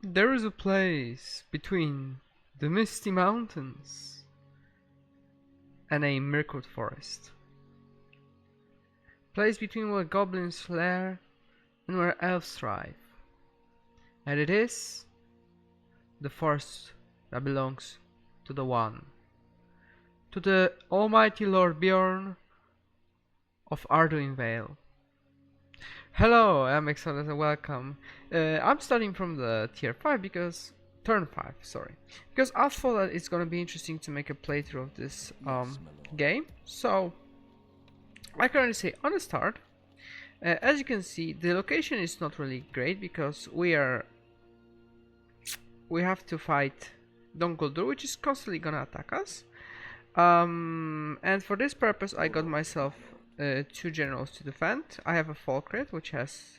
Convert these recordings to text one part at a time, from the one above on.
There is a place between the misty mountains and a mirkwood forest. Place between where goblins flare and where elves thrive. And it is the forest that belongs to the One, to the almighty Lord Bjorn of Anduin Vale. Hello, I'm excited and welcome. I'm starting from the tier 5 because turn 5, sorry. Because I thought that it's gonna be interesting to make a playthrough of this game. So I can only say on the start, as you can see, the location is not really great because we have to fight Don Guldur, which is constantly gonna attack us. And for this purpose, I got myself 2 generals to defend. I have a Falkret, which has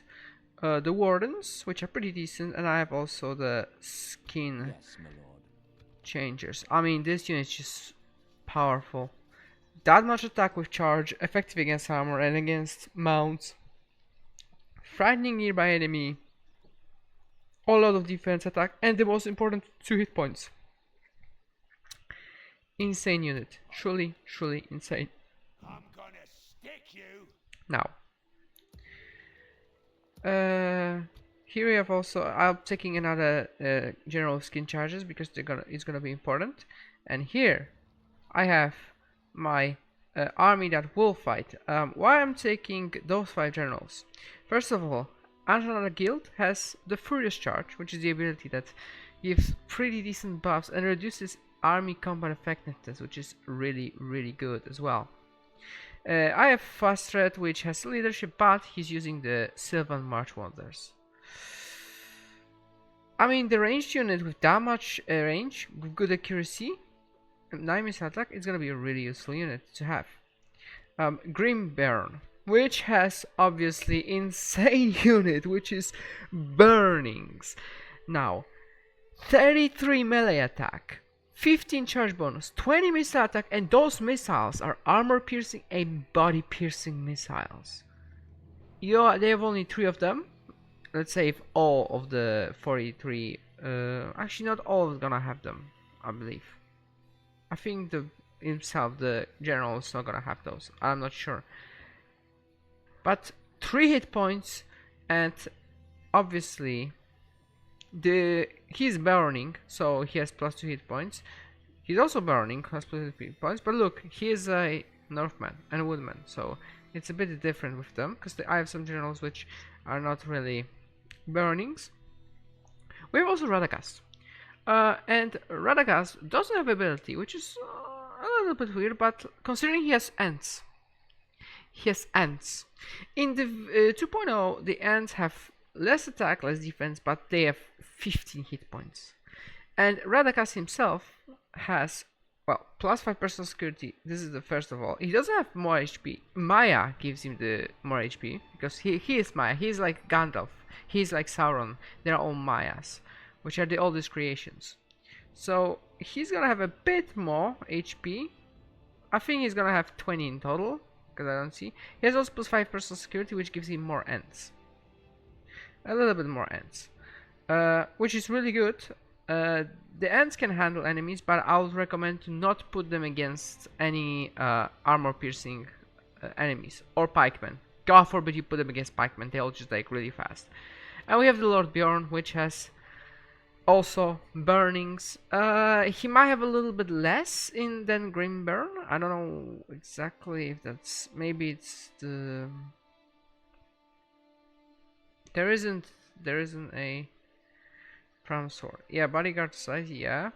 the Wardens, which are pretty decent, and I have also the Skin Changers. I mean, this unit is just powerful. That much attack with charge, effective against armor and against mounts, frightening nearby enemy, a lot of defense attack, and the most important, 2 hit points. Insane unit, truly insane. I'm gonna stick you. Now, here we have also. I'm taking another general skin charges because it's gonna be important. And here, I have my army that will fight. Why I'm taking those 5 generals? First of all, another guild has the Furious Charge, which is the ability that gives pretty decent buffs and reduces army combat effectiveness, which is really good as well. I have Fast Threat, which has leadership, but he's using the Sylvan March Wonders. I mean, the ranged unit with that much range, with good accuracy, 9 missile attack, it's gonna be a really useful unit to have. Grim Baron, which has obviously insane unit, which is Burnings. Now, 33 melee attack, 15 charge bonus, 20 missile attack, and those missiles are armor piercing and body piercing missiles. They have only 3 of them. Let's say if all of the 43, actually not all is gonna have them, I believe. I think the general is not gonna have those. I'm not sure. But 3 hit points, and obviously he's burning, so he has plus 2 hit points. He's also burning, has plus 2 hit points. But look, he is a Northman and a Woodman, so it's a bit different with them because I have some generals which are not really burnings. We have also Radagast. And Radagast doesn't have ability, which is a little bit weird, but considering he has ants. He has ants. In the 2.0, the ants have less attack, less defense, but they have 15 hit points. And Radagast himself has, well, plus 5 personal security. This is the first of all. He doesn't have more HP. Maya gives him the more HP because he is Maya. He's like Gandalf. He's like Sauron. They're all Mayas, which are the oldest creations. So he's gonna have a bit more HP. I think he's gonna have 20 in total because I don't see. He has also plus 5 personal security, which gives him more ants. A little bit more ants, which is really good. The ants can handle enemies, but I would recommend to not put them against any armor piercing enemies or pikemen. God forbid you put them against pikemen, they'll just like really fast. And we have the Lord Bjorn, which has also burnings. He might have a little bit less than Grimburn. I don't know exactly if that's, maybe it's the, there isn't a pram sword. Yeah, bodyguard size, yeah.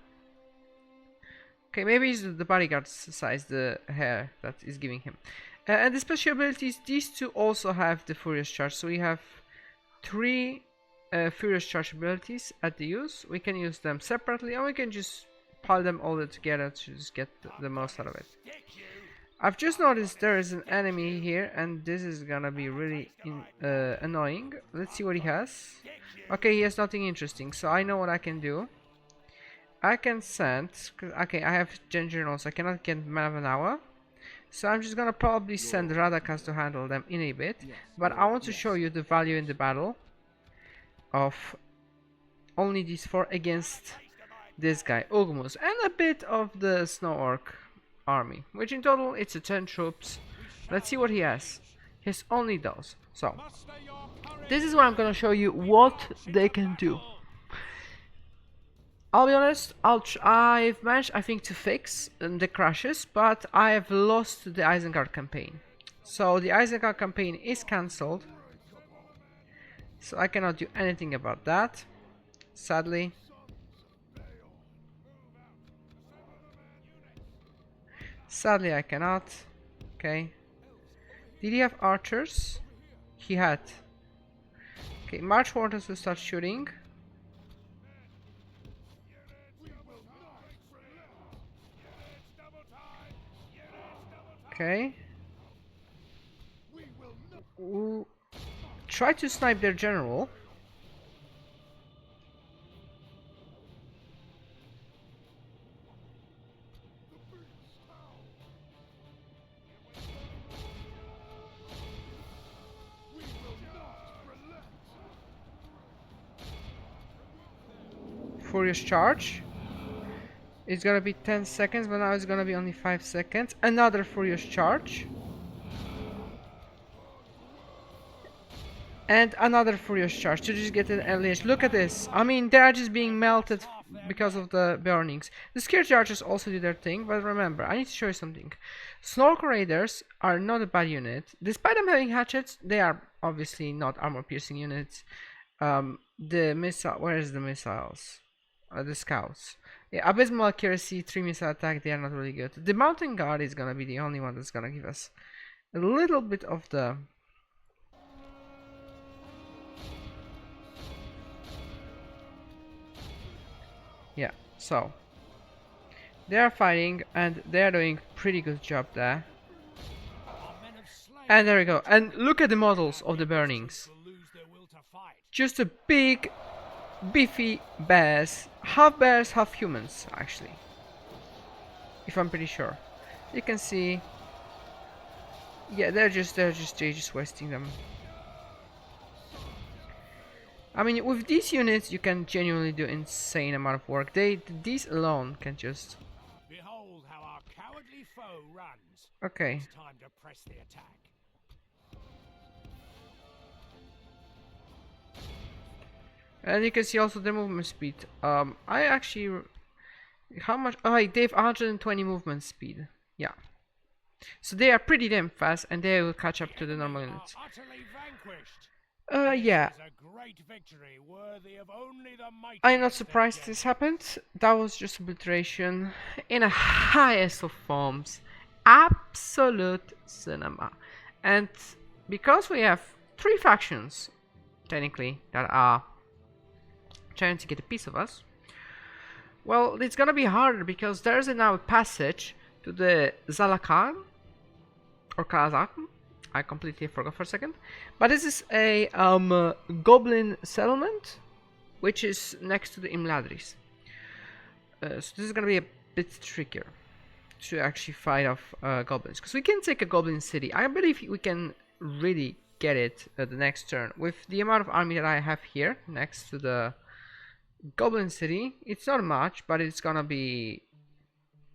Okay, maybe it's the bodyguard size, the hair that is giving him. And the special abilities, these two also have the Furious Charge. So we have 3 Furious Charge abilities at the use. We can use them separately, and we can just pile them all together to just get the most out of it. I've just noticed there is an enemy here, and this is gonna be really annoying. Let's see what he has. Okay, he has nothing interesting, so I know what I can do. I can send, okay, I have generals, I cannot get man of an hour. So I'm just gonna probably send Radagast to handle them in a bit. But I want to show you the value in the battle of only these 4 against this guy, Ogmus, and a bit of the Snow Orc army, which in total it's a 10 troops. Let's see what he has. He has only those. So, this is where I'm gonna show you what they can do. I'll be honest, I've managed, I think, to fix the crashes, but I have lost the Isengard campaign. So the Isengard campaign is cancelled. So I cannot do anything about that, sadly. Sadly, I cannot. Okay. Did he have archers? He had. Okay, March Wardens will start shooting. Okay. Ooh. Try to snipe their general. Furious charge. It's gonna be 10 seconds, but now it's gonna be only 5 seconds. Another furious charge. And another furious charge to just get an LH. Look at this. I mean, they are just being melted because of the BEORNINGS. The Scare Chargers also do their thing, but remember, I need to show you something. Snorkel Raiders are not a bad unit. Despite them having hatchets, they are obviously not armor-piercing units. The missile... Where is the missiles? The scouts. Yeah, Abysmal Accuracy, 3 missile attack, they are not really good. The Mountain Guard is gonna be the only one that's gonna give us a little bit of the... Yeah, so they are fighting and they are doing pretty good job there. And there we go. And look at the models of the BEORNINGS. Just a big, beefy bears, half humans actually. If I'm pretty sure. You can see. Yeah, they're just wasting them. I mean, with these units, you can genuinely do insane amount of work. These alone can just. Behold how our cowardly foe runs. Okay. It's time to press the attack. And you can see also their movement speed. I actually, how much? Oh, they have 120 movement speed. Yeah. So they are pretty damn fast, and they will catch up to the normal units. Yeah. I'm not surprised this happened. That was just obliteration in a highest of forms. Absolute cinema. And because we have 3 factions, technically, that are trying to get a piece of us, well, it's gonna be harder because there's now a passage to the Zalakan, or Kazakh. I completely forgot for a second. But this is a Goblin settlement, which is next to the Imladris. So this is gonna be a bit trickier to actually fight off goblins, because we can take a goblin city. I believe we can really get it the next turn with the amount of army that I have here next to the goblin city. It's not much, but it's gonna be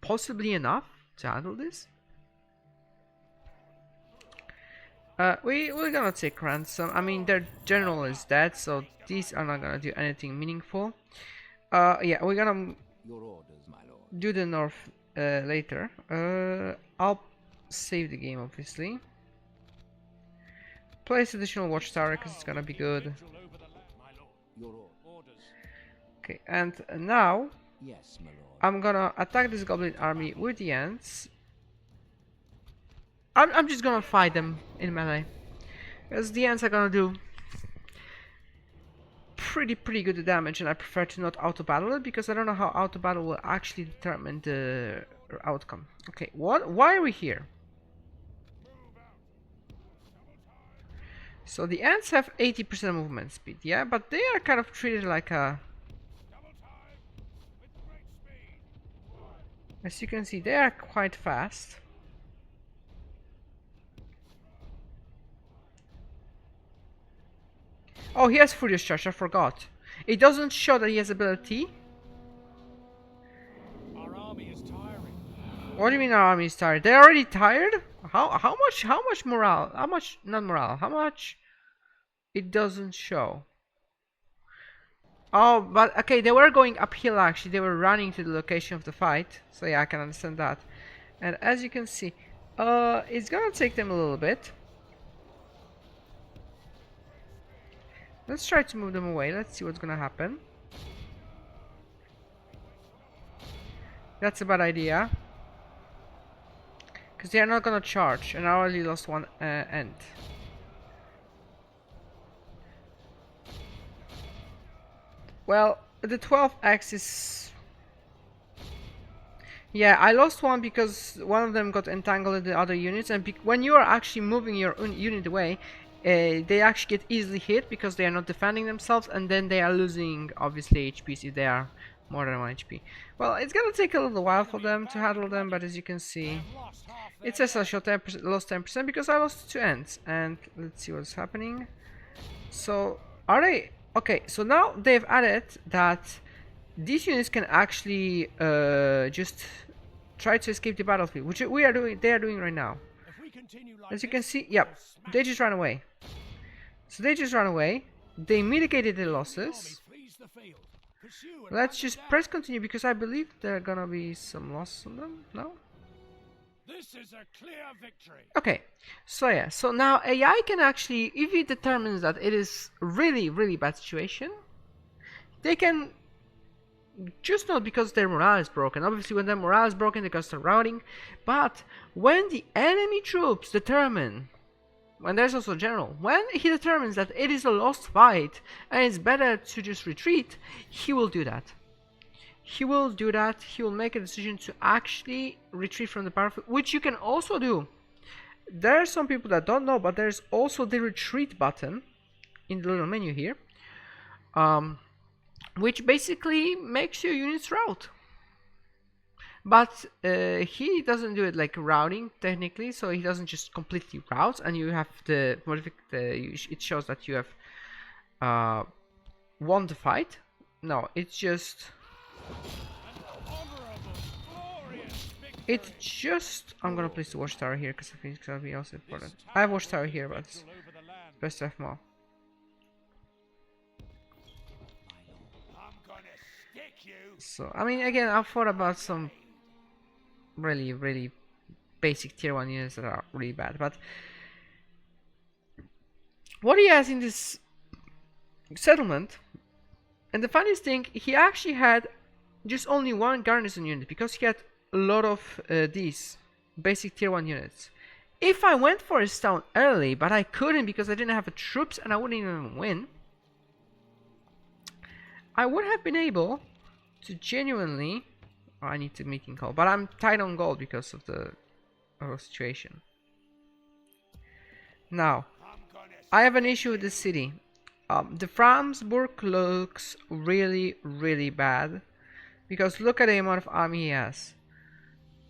possibly enough to handle this. We're gonna take ransom. I mean, their general is dead, so these are not gonna do anything meaningful. Yeah, we're gonna do the north later. I'll save the game, obviously. Place additional watchtower because it's gonna be good. Okay, and now I'm gonna attack this goblin army with the ants. I'm just gonna fight them in melee, because the ants are gonna do pretty good damage, and I prefer to not auto battle it because I don't know how auto battle will actually determine the outcome. Okay, why are we here? So the ants have 80% movement speed, yeah, but they are kind of treated like a... As you can see, they are quite fast. Oh, he has Furious Charge, I forgot. It doesn't show that he has ability. Our army is tiring. What do you mean our army is tired? They're already tired? How much morale? How much not morale? How much it doesn't show? Oh, but okay, they were going uphill actually. They were running to the location of the fight. So yeah, I can understand that. And as you can see, it's gonna take them a little bit. Let's try to move them away. Let's see what's gonna happen. That's a bad idea. Because they are not gonna charge. And I already lost one end. Well, the 12x is... Yeah, I lost one because one of them got entangled in the other units. And when you are actually moving your own unit away, they actually get easily hit because they are not defending themselves, and then they are losing obviously HPs if they are more than 1 HP. Well, it's gonna take a little while for them to handle them, but as you can see, it says I lost 10% because I lost 2 ends. And let's see what's happening. So are they okay? So now they've added that these units can actually just try to escape the battlefield, which we are doing. They are doing right now. As you can see, yep, they just ran away. So they just ran away. They mitigated their losses. Let's just press continue because I believe there are gonna be some loss on them. No? This is a clear victory. Okay, so yeah, so now AI can actually, if it determines that it is really bad situation, they can just not because their morale is broken. Obviously, when their morale is broken, they can start routing. But when the enemy troops determine, when there's also a general, when he determines that it is a lost fight and it's better to just retreat, he will do that. He will do that. He will make a decision to actually retreat from the battlefield, which you can also do. There are some people that don't know, but there's also the retreat button in the little menu here. Which basically makes your units route. But he doesn't do it like routing technically, so he doesn't just completely route, and you have the it shows that you have won the fight. No, it's just I'm gonna place the watchtower here because I think it's gonna be also important. I have watchtower here, but it's best to have more. So I mean, again, I've thought about some really basic tier 1 units that are really bad, but what he has in this settlement, and the funniest thing, he actually had just only one garrison unit because he had a lot of these basic tier 1 units. If I went for his town early, but I couldn't because I didn't have the troops and I wouldn't even win, I would have been able to genuinely... Oh, I need to meeting call, but I'm tight on gold because of the situation. Now, I have an issue with this city. The Framsburg looks really bad because look at the amount of army he has,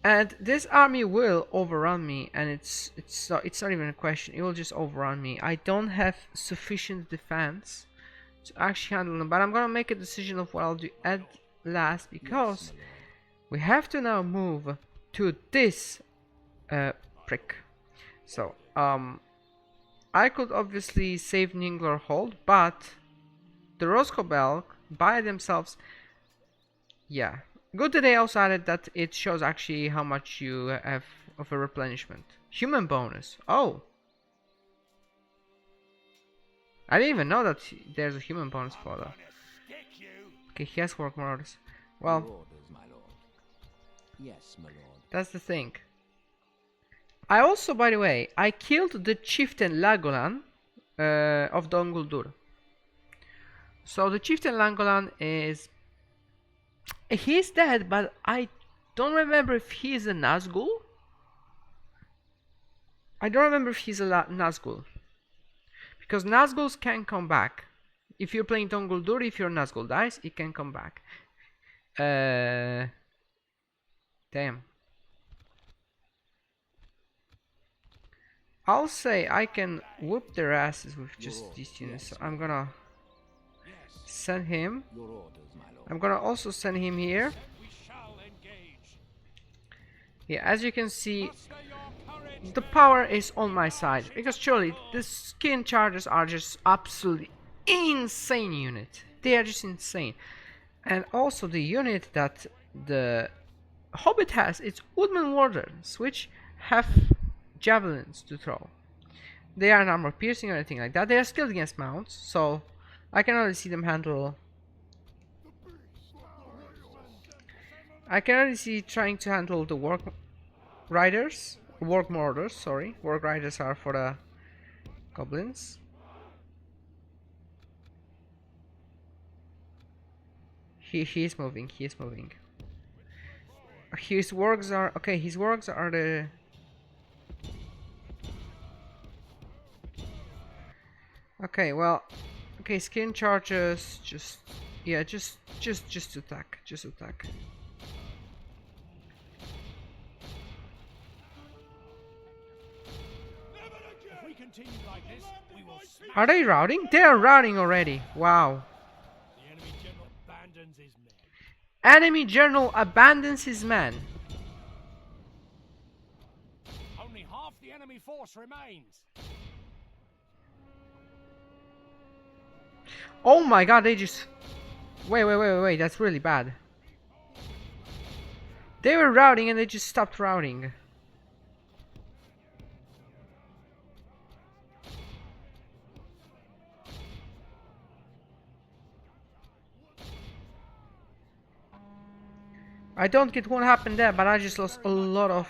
and this army will overrun me, and it's not even a question. It will just overrun me. I don't have sufficient defense to actually handle them, but I'm gonna make a decision of what I'll do at last because we have to now move to this prick. So I could obviously save Ningler Hold, but the Roskobel by themselves, yeah. Good that they also added that it shows actually how much you have of a replenishment. Human bonus. Oh, I didn't even know that there's a human bonus for that. Okay, he has work more orders. Well, yes, my lord. That's the thing. I also, by the way, I killed the chieftain Lagolan of Donguldur. So the chieftain Lagolan is... He's dead, but I don't remember if he is a Nazgul. I don't remember if he's a Nazgul. Because Nazguls can come back. If you're playing Donguldur, if your Nazgul dies, it can come back. Damn. I'll say I can whoop their asses with just these units. So I'm gonna Send him. Your orders, my lord. I'm gonna also send him here. We shall engage. Yeah, as you can see, Muster your courage, the men. power is on my side, because surely the skin charges are just absolutely insane unit. They are just insane. And also the unit that the Hobbit has, it's Woodman Wardens, which have javelins to throw. They aren't armor piercing or anything like that. They are skilled against mounts, so I can only see them handle. I can only see trying to handle the work riders, work marauders. Sorry, work riders are for the goblins. He is moving. He is moving. His works are okay. His works are the. Okay, well, okay. Skin charges. Just yeah. Just attack. Just attack. If we continue like this, we will smash. Are they routing? They are routing already. Wow. The enemy general abandons his men. Enemy general abandons his men. Only half the enemy force remains. Oh my god, they just... Wait, that's really bad. They were routing and they just stopped routing. I don't get what happened there, but I just lost a lot of...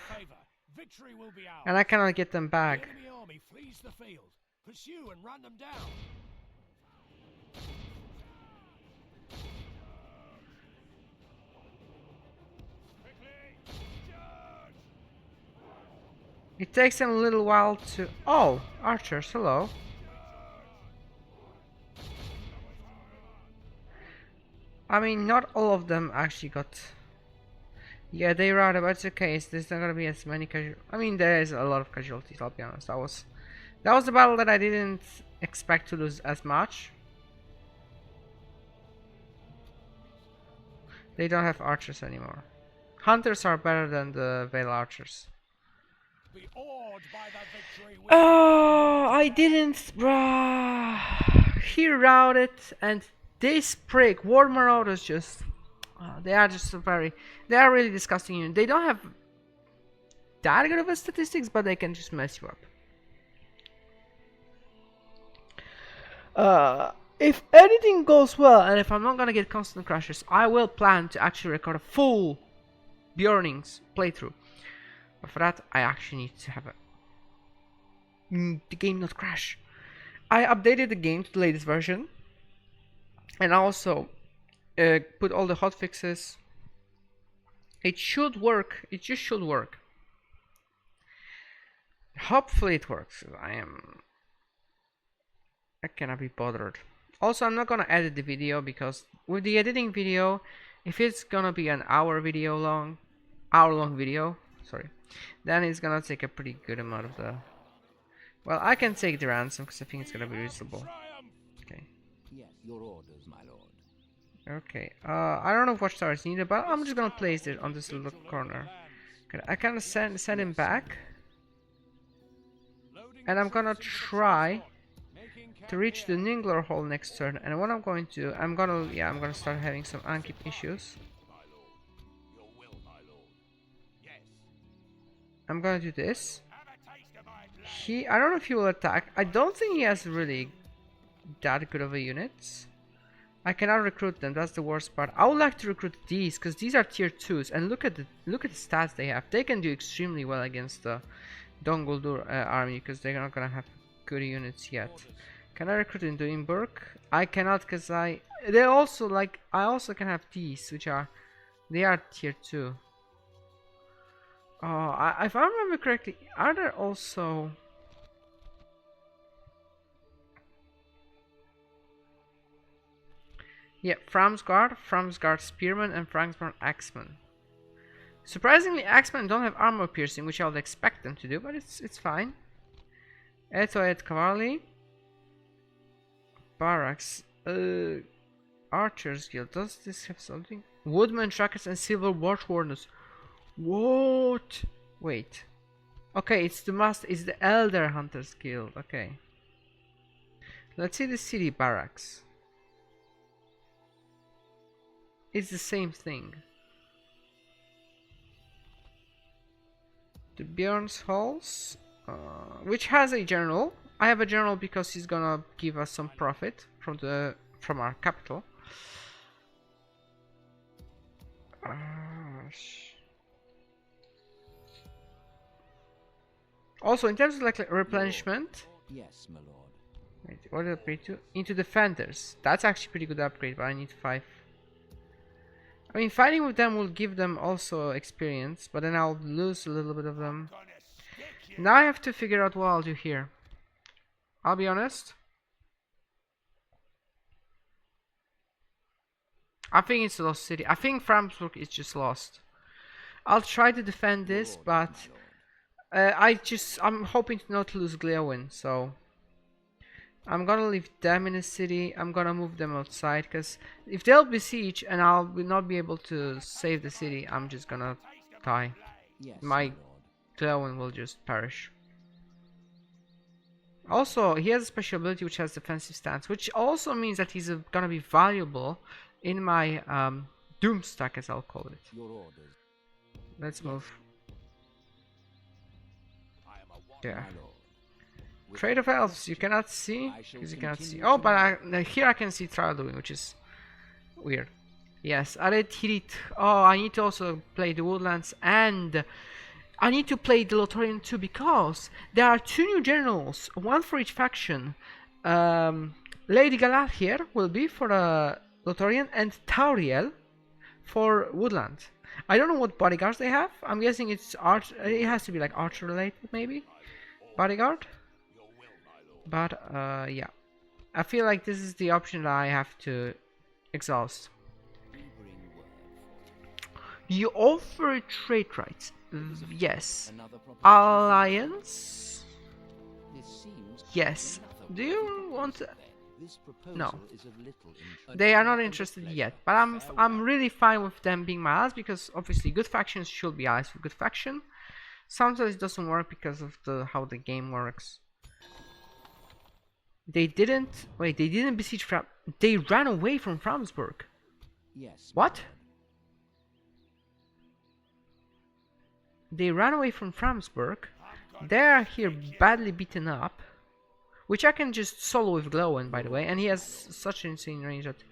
Victory will be ours. And I cannot get them The back. enemy army flees the field. Pursue and run them down. It takes them a little while to... Oh, archers, hello. I mean, not all of them actually got... Yeah, they routed, but it's okay. There's not gonna be as many casualties. I mean, there is a lot of casualties, I'll be honest. That was the battle that I didn't expect to lose as much. They don't have archers anymore. Hunters are better than the Vale archers. Be awed by the victory. Oh, I didn't, bruh. He routed, and this prick, War Marauders, just... they are just they are really disgusting unit. They don't have that good of a statistics, but they can just mess you up. If anything goes well, and if I'm not gonna get constant crashes, I will plan to actually record a full BEORNINGS playthrough. But for that, I actually need to have the game not crash. I updated the game to the latest version, and I also put all the hotfixes. It should work. It just should work. Hopefully it works. I cannot be bothered. Also, I'm not gonna edit the video, because with the editing video, if it's gonna be an hour long video, sorry, then it's gonna take a pretty good amount of the... Well, I can take the ransom because I think it's gonna be reasonable. Okay. Yes, your orders, my lord. Okay, I don't know if watchtower is needed, but I'm just gonna place it on this little corner. Okay, I kind of send him back, and I'm gonna try to reach the Ningler hole next turn. And what I'm going to, I'm gonna start having some Ankip issues. I'm gonna do this. I don't know if he will attack. I don't think he has really that good of a unit. I cannot recruit them. That's the worst part. I would like to recruit these, because these are tier 2s, and look at the stats they have. They can do extremely well against the Donguldur army, because they're not gonna have good units yet. Can I recruit into Imburg? I cannot, because I also can have these, which are tier 2. Oh, if I remember correctly, are there also... Yeah, Framsguard Spearman, and Framsguard Axeman. Surprisingly, Axemen don't have armor piercing, which I would expect them to do, but it's fine. Etoet Cavalry. Barracks. Archers Guild. Does this have something? Woodman Trackers and Silver Watch Warners. What? Wait. Okay, it's the Elder Hunters Guild. Okay. Let's see the city barracks. It's the same thing. The Bjorn's Halls, which has a general. I have a general because he's gonna give us some profit from our capital. Also, in terms of like replenishment. Yes, my lord. Wait, what did I upgrade to? Into Defenders. That's actually pretty good upgrade, but I need 5. I mean, fighting with them will give them also experience, but then I'll lose a little bit of them. Now I have to figure out what I'll do here. I'll be honest. I think it's a lost city. I think Framsburg is just lost. I'll try to defend this, but I'm hoping to not lose Gleowin, so I'm gonna leave them in the city. I'm gonna move them outside, because if they'll besiege and I will not be able to save the city, I'm just gonna die. Yes, My Gleowin will just perish. Also, he has a special ability which has defensive stance, which also means that he's gonna be valuable in my Doom stack, as I'll call it. Your orders, Let's move. Yeah. my lord. With Trade of Elves, you cannot see, I shall because you cannot see. continue Oh, to but here I can see trial doing, which is weird. Yes, Aret Hirit. Oh, I need to also play the Woodlands, and I need to play the Lotharian too, because there are 2 new generals, one for each faction. Lady Galathier will be for Lotharian, and Tauriel for Woodland. I don't know what bodyguards they have. I'm guessing it's art. It has to be like archer related, maybe bodyguard. But yeah, I feel like this is the option that I have to exhaust. You offer trade rights. Yes. another proposition. Alliance. This seems Yes. another Do you want to? This proposal No. is of little interest. They are not interested yet, but I'm really fine with them being my allies, because obviously good factions should be allies with good faction. Sometimes it doesn't work because of how the game works. They didn't besiege they ran away from Framsburg. Yes. What? They ran away from Framsburg. They are here badly beaten up, which I can just solo with Glowin, by the way, and he has such an insane range that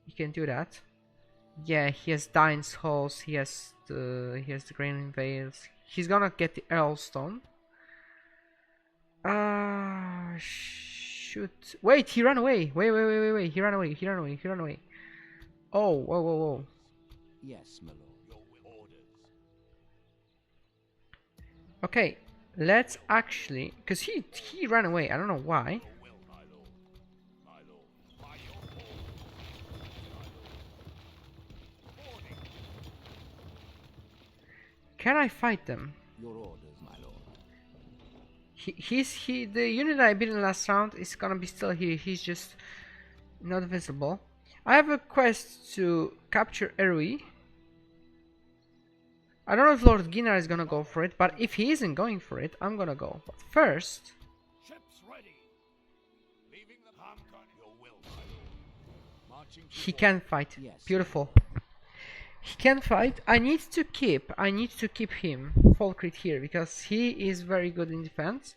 he can do that. Yeah, he has Dine's Halls, he has the Graining Vales. He's gonna get the Earlstone. Shoot. Wait, he ran away. Wait. He ran away. Oh, whoa. Yes, my lord. Okay, let's actually, because he ran away. I don't know why. Can I fight them? Your orders, my lord. The unit that I beat in the last round is gonna be still here. He's just not visible. I have a quest to capture Erui. I don't know if Lord Ginnar is gonna go for it, but if he isn't going for it, I'm gonna go. But first, Ships ready. Leaving the Hamcon. Your will, my lord. Marching he can fight. Yes. Beautiful. He can fight. I need to keep him Falkrit here, because he is very good in defense.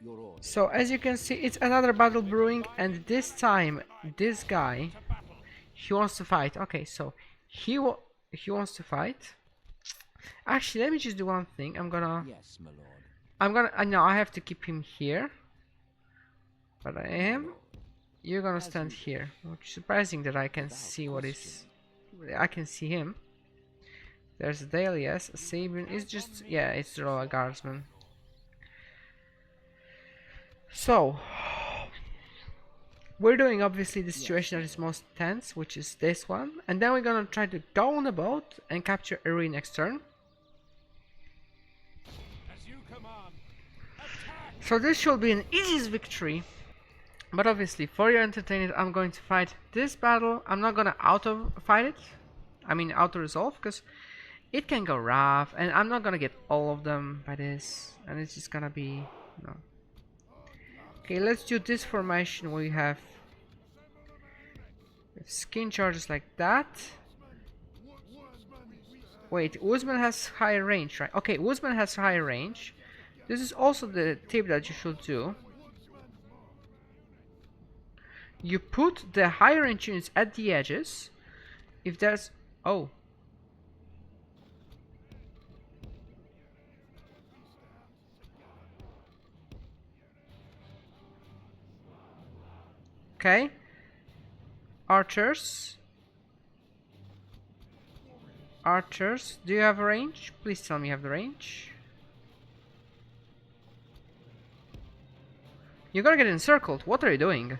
Your orders. So as you can see, it's another battle brewing, and this time this guy, he wants to fight. Okay, so he wants to fight. Actually, let me just do one thing. Yes, my lord. No, I have to keep him here, but you're gonna stand here, which is surprising that I can see what is. I can see him. There's a Dale, yes. A Sabian is just, yeah, it's the Royal Guardsman. So we're doing obviously the situation that is most tense, which is this one, and then we're gonna try to go on the boat and capture Erui next turn. As you command. Attack. So this should be an easy victory. But obviously, for your entertainment, I'm going to fight this battle. I'm not gonna auto fight it. I mean auto resolve, because it can go rough, and I'm not gonna get all of them by this, and it's just gonna be no. Okay, let's do this formation where we have skin charges like that. Wait, Usman has higher range, right? Okay, Usman has higher range. This is also the tip that you should do. You put the higher range units at the edges. If there's... Oh. Okay. Archers. Archers, do you have a range? Please tell me you have the range. You're gonna get encircled. What are you doing?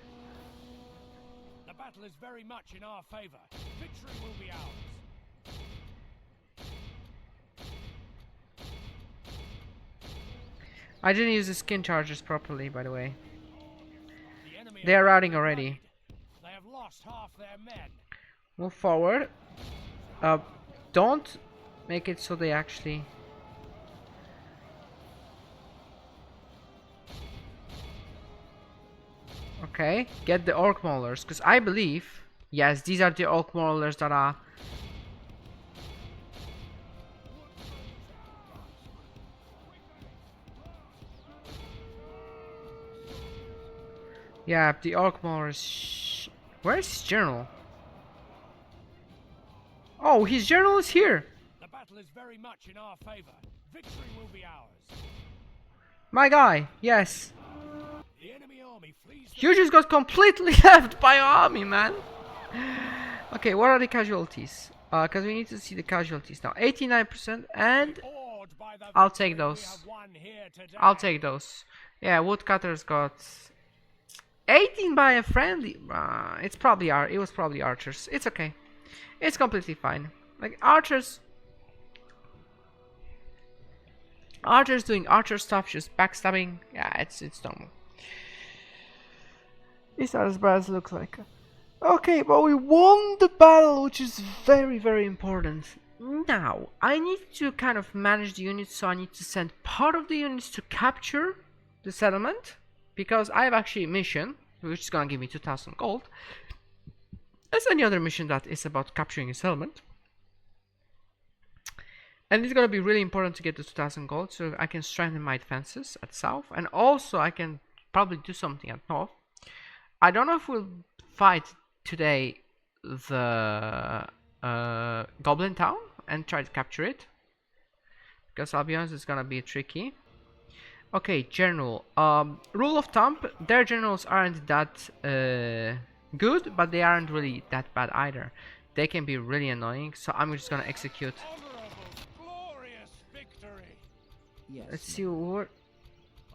The battle is very much in our favor. Victory will be ours. I didn't use the skin charges properly, by the way. They are routing already. They have lost half their men. Move forward. Don't make it so they actually... Okay, get the orc maulers, because I believe... Yes, these are the orc maulers that are... Yeah, the orc maulers... Where is his general? Oh, his general is here! The battle is very much in our favor. Victory will be ours. My guy, yes. The enemy army flees. You just got completely left by your army, man. Okay, what are the casualties? Because we need to see the casualties now. 89%, and I'll take those. I'll take those. Yeah, woodcutters got 18 by a friendly. It was probably archers. It's okay. It's completely fine. Like archers doing archer stuff, just backstabbing. Yeah, it's normal. It's not as bad as it looks like. Okay, but we won the battle, which is very, very important. Now, I need to kind of manage the units, so I need to send part of the units to capture the settlement, because I have actually a mission, which is gonna give me 2,000 gold. As any other mission that is about capturing a settlement. And it's gonna be really important to get the 2,000 gold, so I can strengthen my defenses at south, and also I can probably do something at north. I don't know if we'll fight today the Goblin town and try to capture it, because I'll be honest, it's gonna be tricky. Okay, general. Rule of thumb: their generals aren't that good, but they aren't really that bad either. They can be really annoying, so I'm just gonna execute. Yes, Let's see what.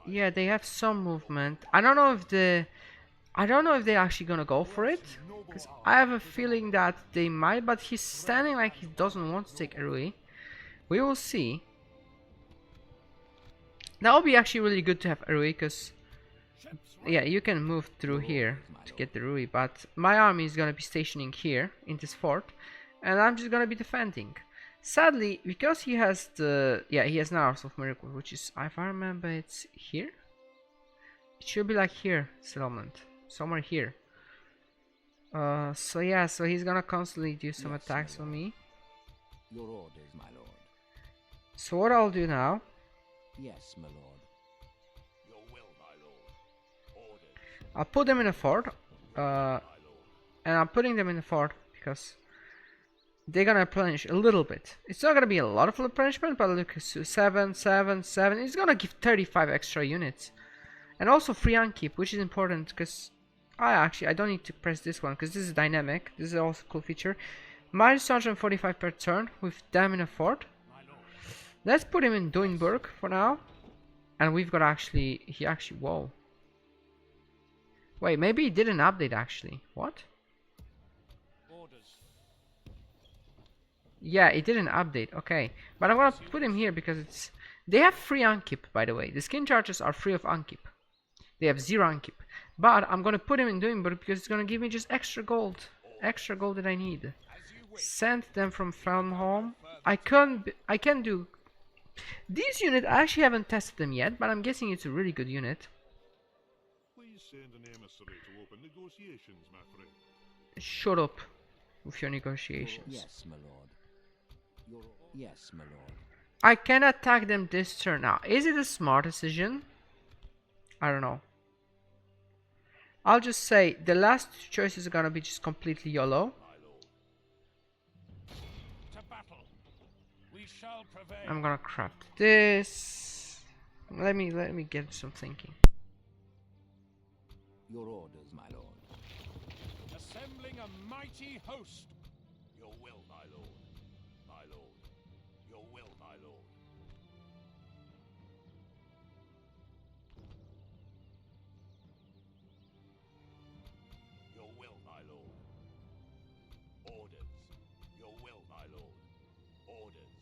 Yeah, they have some movement. I don't know if they're actually gonna go for it, because I have a feeling that they might. But he's standing like he doesn't want to take Erui. We will see. That would be actually really good to have Erui, because yeah, you can move through here to get the Rui, but my army is gonna be stationing here in this fort, and I'm just gonna be defending. Sadly, because he has he has Hours of Miracle, which is, if I remember, it's here. It should be like here, settlement, somewhere here. So yeah, so he's gonna constantly do some attacks on me. Your orders, my lord. So what I'll do now? Yes, my lord. I'll put them in a fort, and I'm putting them in the fort because they're gonna replenish a little bit. It's not gonna be a lot of replenishment, but look, 7, 7, 7. It's gonna give 35 extra units, and also free unkeep, which is important because I don't need to press this one because this is dynamic. This is also a cool feature. Minus 245 per turn with them in a fort. Let's put him in Duinburg for now, and we've got whoa. Wait, maybe it didn't update actually. What? Yeah, it didn't update. Okay, but I'm gonna put him here because they have free unkeep, by the way. The skin charges are free of unkeep. They have 0 unkeep. But I'm gonna put him in doing work because it's gonna give me just extra gold that I need. As you wish. Send them from Felmholm. I can do these units. I actually haven't tested them yet, but I'm guessing it's a really good unit. Please send an emissary to open negotiations, my friend. Shut up with your negotiations. Yes, my lord. Yes, my lord. I can attack them this turn now. Is it a smart decision? I don't know. I'll just say the last two choices are gonna be just completely YOLO. To battle. We shall prevail. I'm gonna craft this. Let me get some thinking. Your orders, my lord. Assembling a mighty host. Your will, my lord. My lord. Your will, my lord. Your will, my lord. Orders. Your will, my lord. Orders.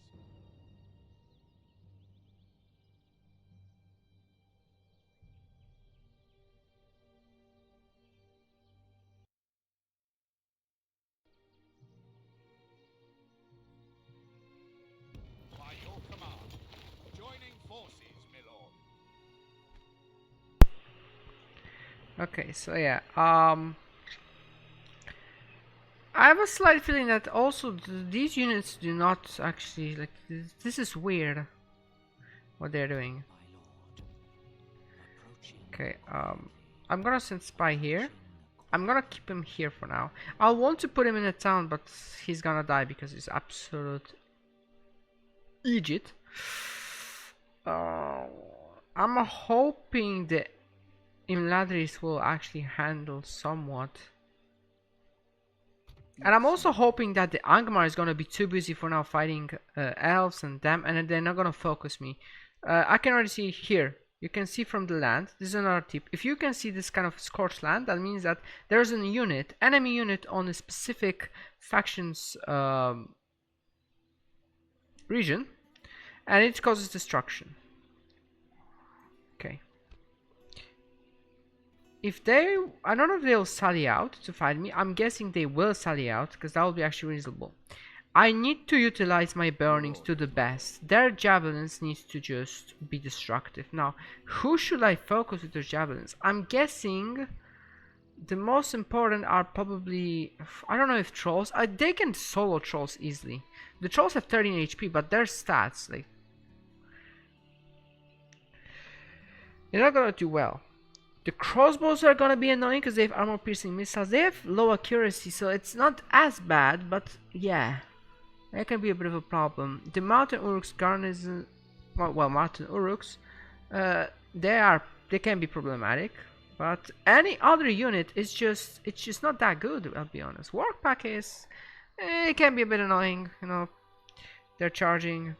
By your command. Joining forces, my lord. Okay, so yeah, I have a slight feeling that also these units do not actually like. This is weird. What they're doing. My lord. Approaching. Okay, I'm gonna send Spy here. I'm gonna keep him here for now. I want to put him in a town, but he's gonna die because he's absolute idiot. I'm hoping the Imladris will actually handle somewhat. And I'm also hoping that the Angmar is gonna be too busy for now fighting elves and them, and they're not gonna focus me. I can already see here. You can see from the land. This is another tip. If you can see this kind of scorched land, that means that there's an unit, enemy unit on a specific faction's region, and it causes destruction. Okay. If they, I don't know if they'll sally out to fight me. I'm guessing they will sally out because that will be actually reasonable. I need to utilize my burnings to the best. Their javelins need to just be destructive. Now, who should I focus with those javelins? I'm guessing the most important are probably, I don't know if trolls. They can solo trolls easily. The trolls have 13 HP, but their stats, like, they're not gonna do well. The crossbows are gonna be annoying because they have armor piercing missiles. They have low accuracy, so it's not as bad, but yeah, that can be a bit of a problem. The Mountain Uruks garrison, well, Mountain Uruks, they can be problematic, but any other unit is just, it's just not that good. I'll be honest. Workpack is, it can be a bit annoying, you know. They're charging,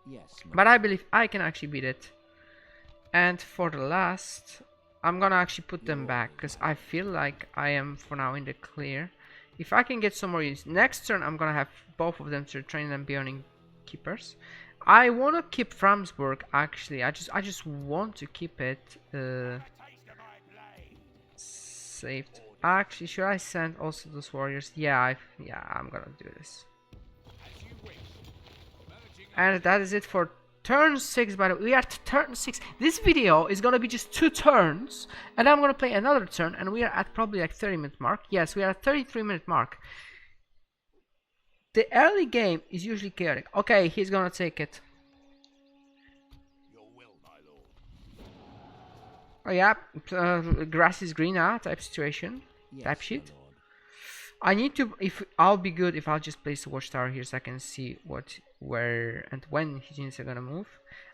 Yes, my but I believe I can actually beat it. And for the last, I'm gonna actually put them back because I feel like I am for now in the clear. If I can get some more units next turn, I'm gonna have both of them to train them Beorning keepers. I wanna keep Framsburg actually. I just want to keep it Taste of my blade. saved. Actually, should I send also those warriors? Yeah, I'm gonna do this. As you wish. Merging And that is it for turn 6. By the way, we are at turn 6. This video is gonna be just 2 turns, and I'm gonna play another turn, and we are at probably like 30-minute mark. Yes, we are at 33-minute mark. The early game is usually chaotic. Okay, he's gonna take it. your will, my lord. Oh yeah, grass is green type situation. yes, Type my sheet. lord. I need to, if I'll be good if I'll just place the watchtower here so I can see what, where, and when his units are gonna move.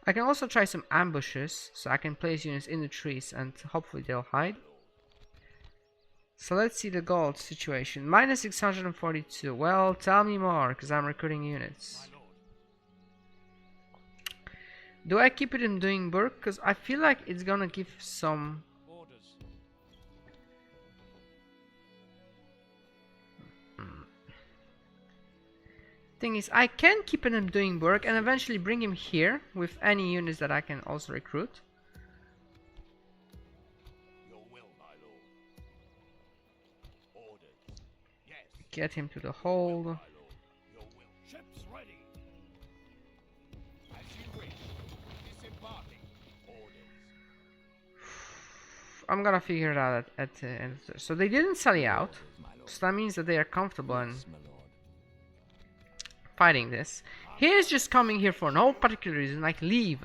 I can also try some ambushes so I can place units in the trees and hopefully they'll hide. So let's see the gold situation. Minus 642. Well, tell me more because I'm recruiting units. My lord. Do I keep it in doing work? Because I feel like it's gonna give some. Orders. Thing is, I can keep him doing work and eventually bring him here with any units that I can also recruit. Your Get him to the hold. My lord, your will. Ships ready. As you wish. Disembarking. Orders. I'm gonna figure it out at the end. So they didn't sally out. My lord. So that means that they are comfortable in Yes, my lord. fighting this. He is just coming here for no particular reason, like leave.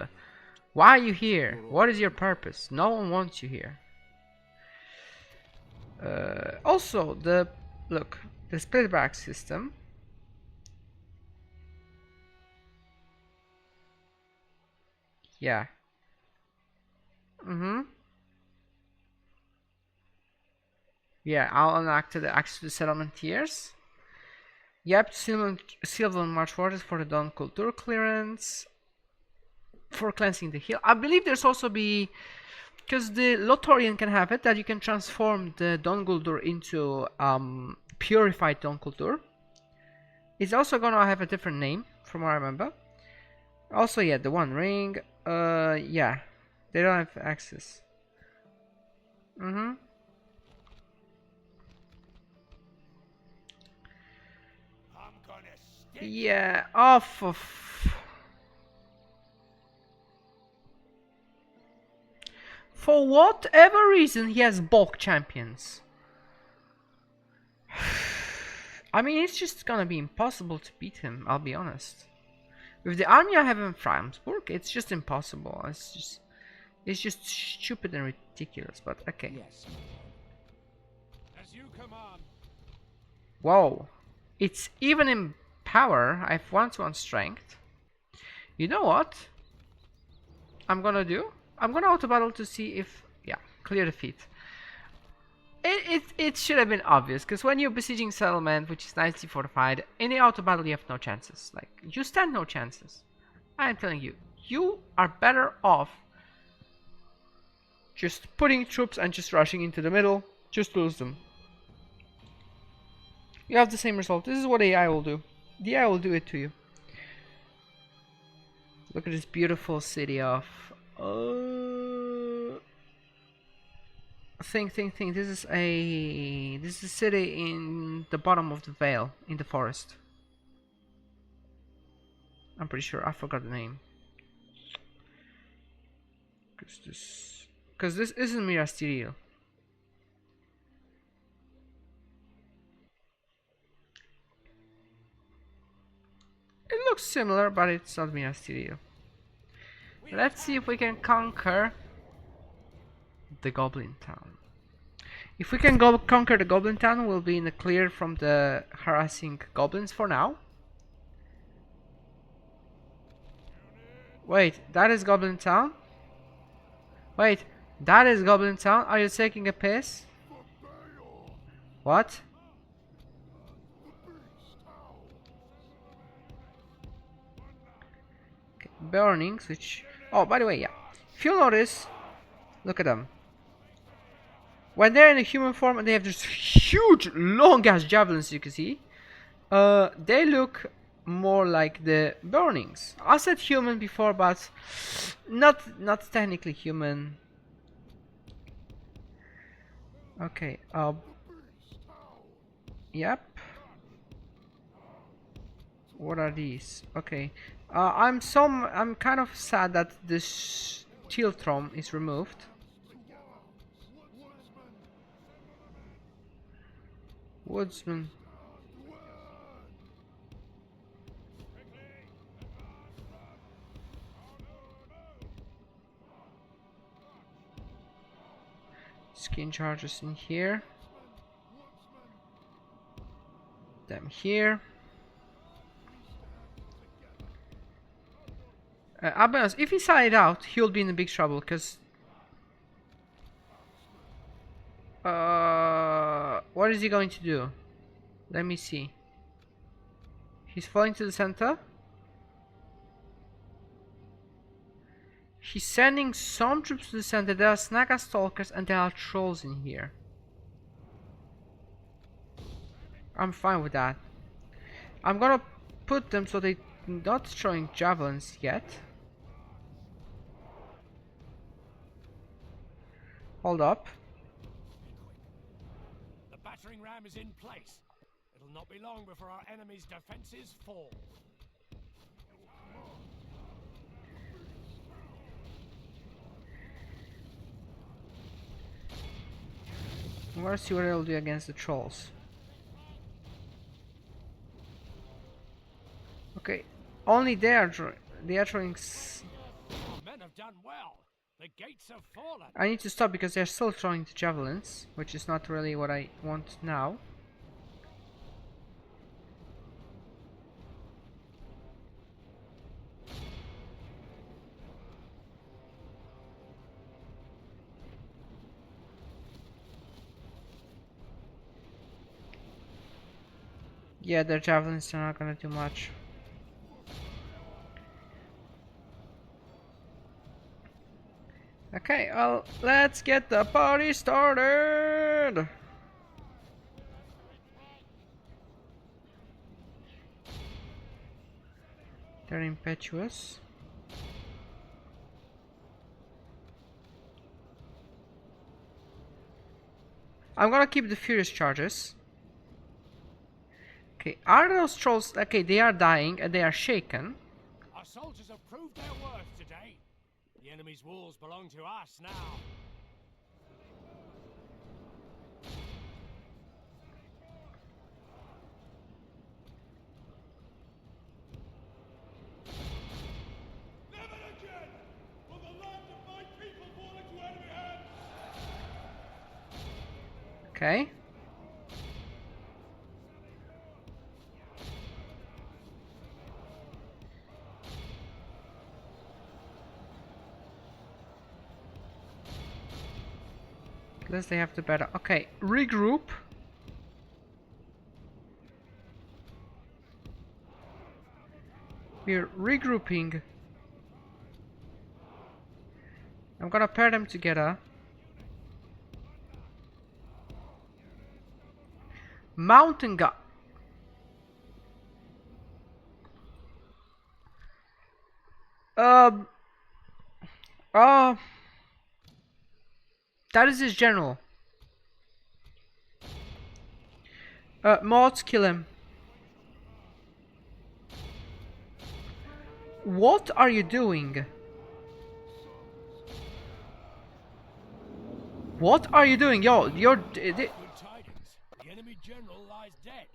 Why are you here? What is your purpose? No one wants you here. Also, the split back system. Yeah. Yeah, I'll unlock the access to the settlement tiers. Yep, Sylvan March Orders for the Dawn Culture clearance. For cleansing the hill. I believe there's also be, because the Lothorian can have it, that you can transform the Dawn Guldur into purified Dawn Guldur. It's also gonna have a different name, from what I remember. Also, yeah, the One Ring. Yeah, they don't have access. I'm gonna stick. Yeah, off of. For whatever reason, he has bulk champions. I mean, it's just gonna be impossible to beat him, I'll be honest. With the army I have in Framsburg, it's just impossible. It's just stupid and ridiculous, but okay. Yes, my lord. As you command. Whoa. It's even in power. I have 1-to-1 strength. You know what I'm gonna do? I'm gonna auto battle to see if, yeah, clear defeat. It should have been obvious, because when you're besieging settlement, which is nicely fortified, in the auto battle you have no chances. Like, you stand no chances. I am telling you, you are better off just putting troops and just rushing into the middle, just lose them. You have the same result. This is what AI will do. The AI will do it to you. Look at this beautiful city of... Think. This is a city in the bottom of the vale, in the forest. I'm pretty sure. I forgot the name. Because this isn't Mirastyriel. It looks similar, but it's not Mirastyriel. Let's see if we can conquer the Goblin Town. If we can conquer the Goblin Town, we'll be in the clear from the harassing goblins for now. Wait, that is Goblin Town? Wait, that is Goblin Town? Are you taking a piss? What? Okay, Beornings, which... Oh, by the way, yeah. If you notice, look at them. When they're in a human form and they have this huge, long-ass javelins, you can see, they look more like the Beornings. I said human before, but not technically human. Okay. Yep. What are these? Okay. I'm kind of sad that this Tiltrom is removed. Woodsman. Skin charges in here. Them here. I'll be honest, if he side out, he'll be in a big trouble, because... what is he going to do? Let me see. He's falling to the center. He's sending some troops to the center. There are Snaga Stalkers and there are trolls in here. I'm fine with that. I'm gonna put them so they're not throwing javelins yet. Hold up. The battering ram is in place. It'll not be long before our enemy's defenses fall. Let's see what it'll do against the trolls. Okay, only they are throwing. Our men have done well. The gates have fallen. I need to stop because they're still throwing the javelins, which is not really what I want now. Yeah, their javelins are not gonna do much. Okay, well, let's get the party started! They're impetuous. I'm gonna keep the furious charges. Okay, are those trolls... Okay, they are dying and they are shaken. Our soldiers have proved their worth today. The enemy's walls belong to us now. Never again will the land of my people fall into enemy hands! Okay. Unless they have the better. Okay, regroup. We're regrouping. I'm gonna pair them together. Mountain gun. Um. Uh. That is his general. Mods, kill him. What are you doing? What are you doing? Yo, you're... Good tidings. The enemy general lies dead.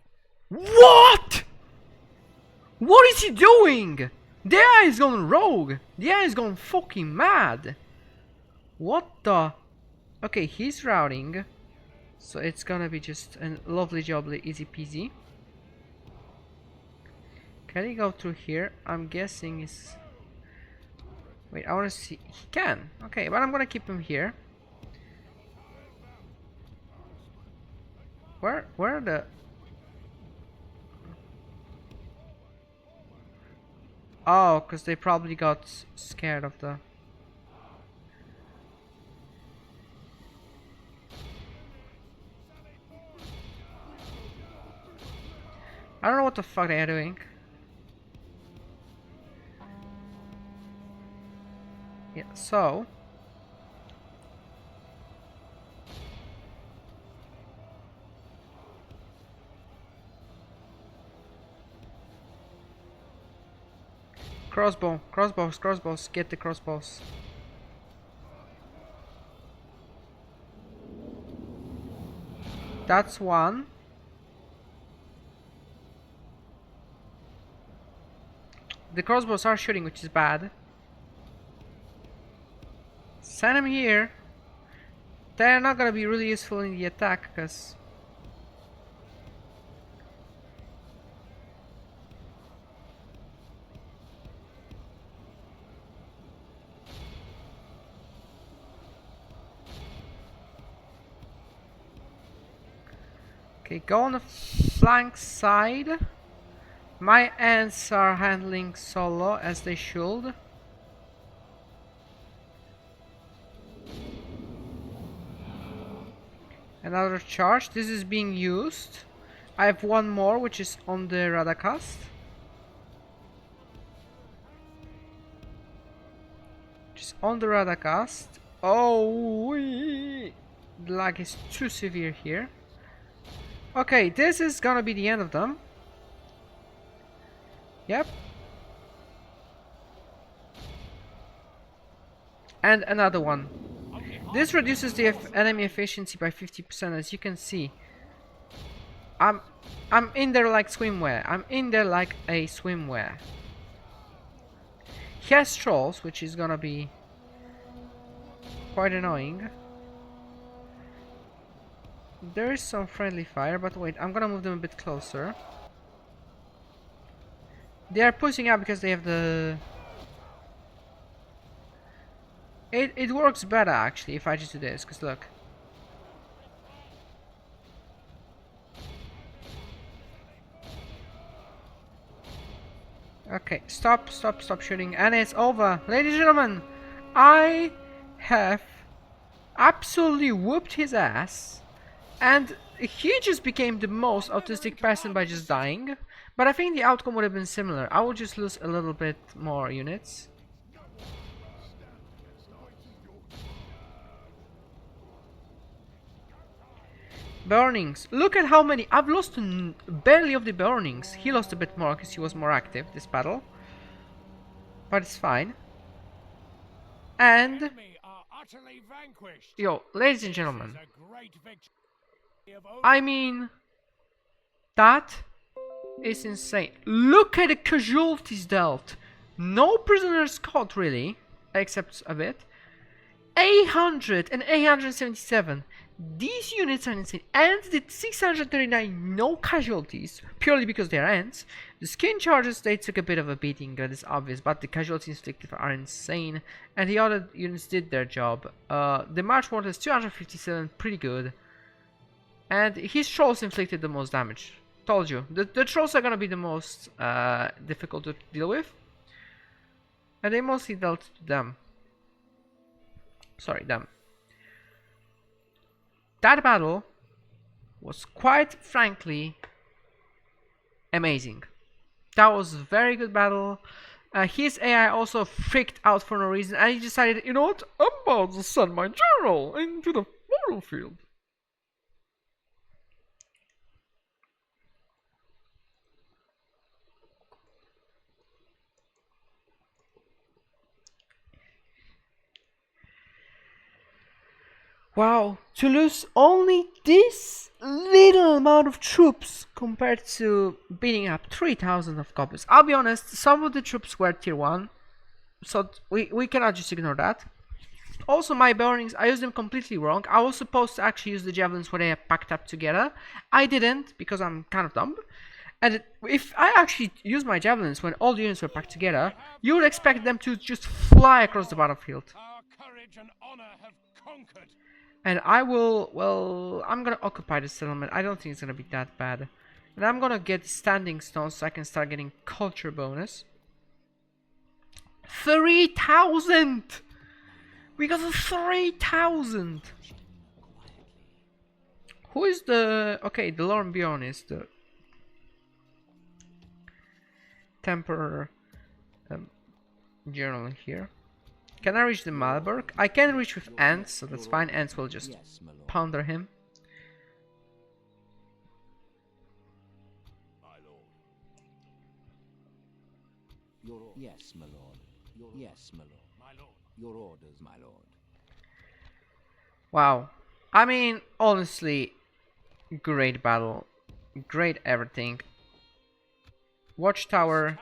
What? What is he doing? The AI is going rogue. The AI is going fucking mad. What the... Okay, he's routing. So it's gonna be just a lovely jubbly, easy peasy. Can he go through here? I'm guessing is... Wait, I wanna see... He can. Okay, but I'm gonna keep him here. Where are the... Oh, because they probably got scared of the... I don't know what the fuck they are doing. Yeah, so... Crossbow, crossbows, get the crossbows. That's one. The crossbows are shooting, which is bad. Send them here. They're not gonna be really useful in the attack, because... Okay, go on the flank side. My ants are handling solo as they should. Another charge. This is being used. I have one more, which is on the Radagast. Just on the Radagast. Oh, the lag is too severe here. Okay, this is gonna be the end of them. Yep. And another one. This reduces the enemy efficiency by 50%, as you can see. I'm in there like swimwear. I'm in there like a swimwear. He has trolls, which is gonna be quite annoying. There is some friendly fire, but wait, I'm gonna move them a bit closer. They are pushing out because they have the... It works better actually if I just do this, because look. Okay, stop shooting, and it's over. Ladies and gentlemen, I have absolutely whooped his ass, and he just became the most autistic person by just dying. But I think the outcome would have been similar. I would just lose a little bit more units. Burnings. Look at how many. I've lost barely of the burnings. He lost a bit more because he was more active this battle. But it's fine. And yo, ladies and gentlemen, I mean, that is insane. Look at the casualties dealt. No prisoners caught really, except a bit. 800 and 877. These units are insane. And the 639 no casualties, purely because they are ants. The skin charges, they took a bit of a beating, that is obvious, but the casualties inflicted are insane. And the other units did their job. The March Mortar is 257, pretty good. And his trolls inflicted the most damage. Told you. The trolls are gonna be the most difficult to deal with. And they mostly dealt to them. Sorry, them. That battle was quite frankly amazing. That was a very good battle. His AI also freaked out for no reason, and he decided, you know what, I'm about to send my general into the battlefield. Wow, to lose only this little amount of troops compared to beating up 3,000 of goblins. I'll be honest, some of the troops were tier 1, so we cannot just ignore that. Also, my burnings, I used them completely wrong. I was supposed to actually use the javelins when they are packed up together. I didn't, because I'm kind of dumb. And if I actually use my javelins when all the units were packed together, you would expect them to just fly across the battlefield. Our courage and honor have conquered. And I will, well, I'm gonna occupy the settlement. I don't think it's gonna be that bad. And I'm gonna get standing stones so I can start getting culture bonus. 3,000! We got a 3,000! Who is the... Okay, the Lord Bjorn is the... Temper... Journal here. Can I reach the Malberg? I can reach with ants, so that's fine. Ants will just pounder him. Yes, my lord. Yes, my lord. My lord. Your orders, my lord. Wow. I mean, honestly, great battle. Great everything. Watchtower.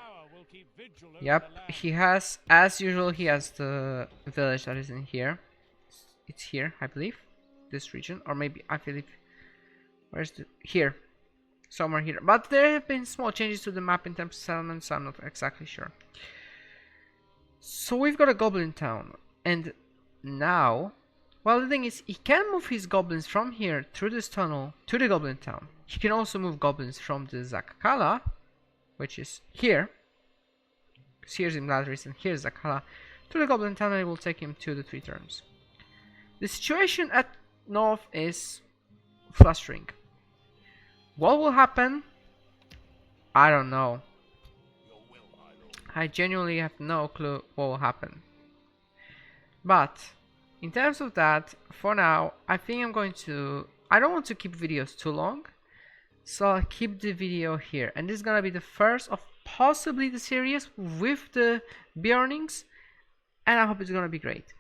Yep, he has, as usual, he has the village that is in here. It's here, I believe. This region, or maybe, I believe, where's the, here. Somewhere here. But there have been small changes to the map in terms of settlements, so I'm not exactly sure. So we've got a goblin town. And now, well, the thing is, he can move his goblins from here through this tunnel to the goblin town. He can also move goblins from the Zakala, which is here. Here's Imladris and here's Zakala, to the Goblin Town, and it will take him 2 to 3 turns. The situation at north is flustering. What will happen? I don't know. I genuinely have no clue what will happen. But in terms of that, for now, I think I'm going to... I don't want to keep videos too long, So I'll keep the video here, and this is gonna be the first of possibly the series with the BEORNINGS, and I hope it's gonna be great.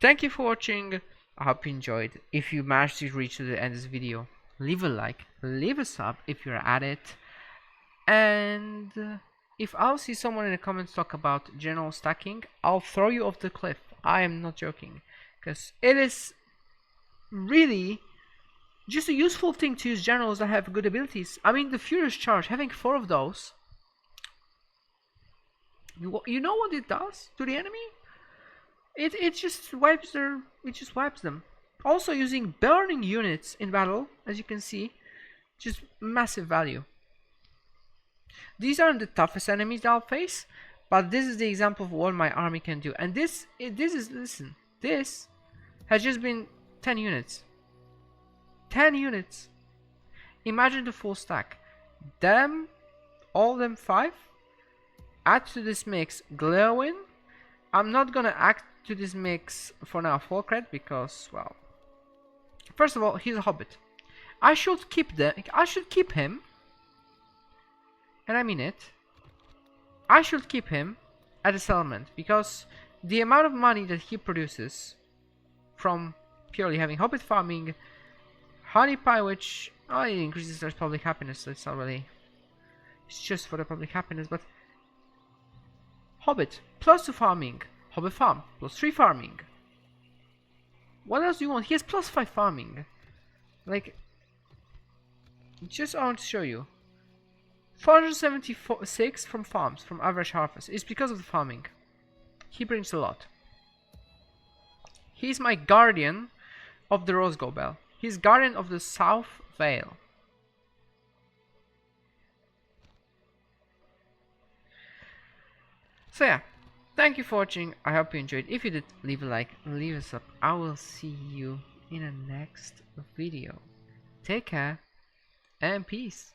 Thank you for watching. I hope you enjoyed. If you managed to reach to the end of this video, leave a like, leave a sub if you're at it, and if I'll see someone in the comments talk about general stacking, I'll throw you off the cliff. I am not joking, because it is really just a useful thing to use generals that have good abilities. I mean, the Furious Charge, having 4 of those, you know what it does to the enemy? It just wipes them. Also, using burning units in battle, as you can see, just massive value. These aren't the toughest enemies that I'll face, but this is the example of what my army can do. And this has just been 10 units. 10 units. Imagine the full stack. All them 5. Add to this mix Glowin. I'm not gonna add to this mix for now Fulcred because, well, first of all, he's a hobbit. I should keep him, and I mean it. I should keep him at the settlement because the amount of money that he produces from purely having hobbit farming, honey pie, which it increases their public happiness, so it's not really, it's just for the public happiness, but hobbit plus 2 farming, hobbit farm plus 3 farming. What else do you want? He has plus 5 farming. Like, just I want to show you. 476 from farms, from average harvest. It's because of the farming. He brings a lot. He's my guardian of the Rose Gold Bell. He's guardian of the South Vale. So yeah, thank you for watching. I hope you enjoyed. If you did, leave a like, leave a sub. I will see you in the next video. Take care and peace.